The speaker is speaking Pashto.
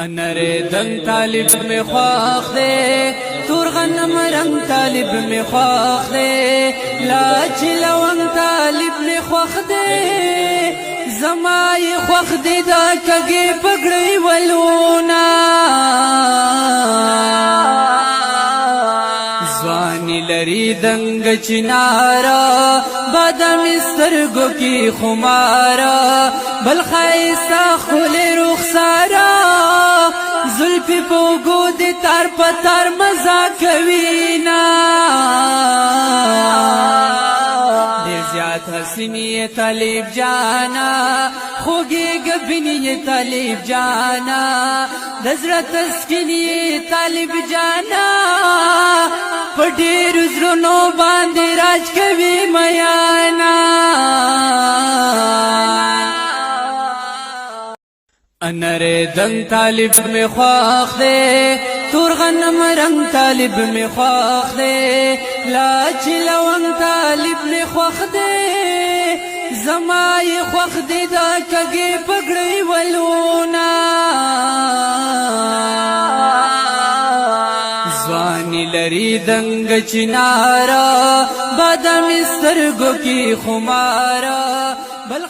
انرے دنگ طالب میں خواخ دے تور غنم رنگ طالب میں خواخ دے لاچ لونگ طالب میں خواخ دے زمائی خواخ دے دا کگے پگڑی ولونا زوانی لری دنگ چنارا بادم سترگو کی خمارا بل خیسا خل رخسارا زلفی پوگو دی تار پتار مزا کوینا دیر زیاد حسینی طالب جانا خوگی گبینی طالب جانا دزر تسکینی طالب جانا پڑیر زرونو باندی راج کوی میانا انرے دنگ طالب میں خواخ دے تور غنم رنگ طالب میں خواخ دے لاچ لونگ طالب میں خواخ دے زمائی خواخ دے دا کگے پگڑی ولونا زوانی لری دنگ چنارا بادم سترگو کی خمارا بل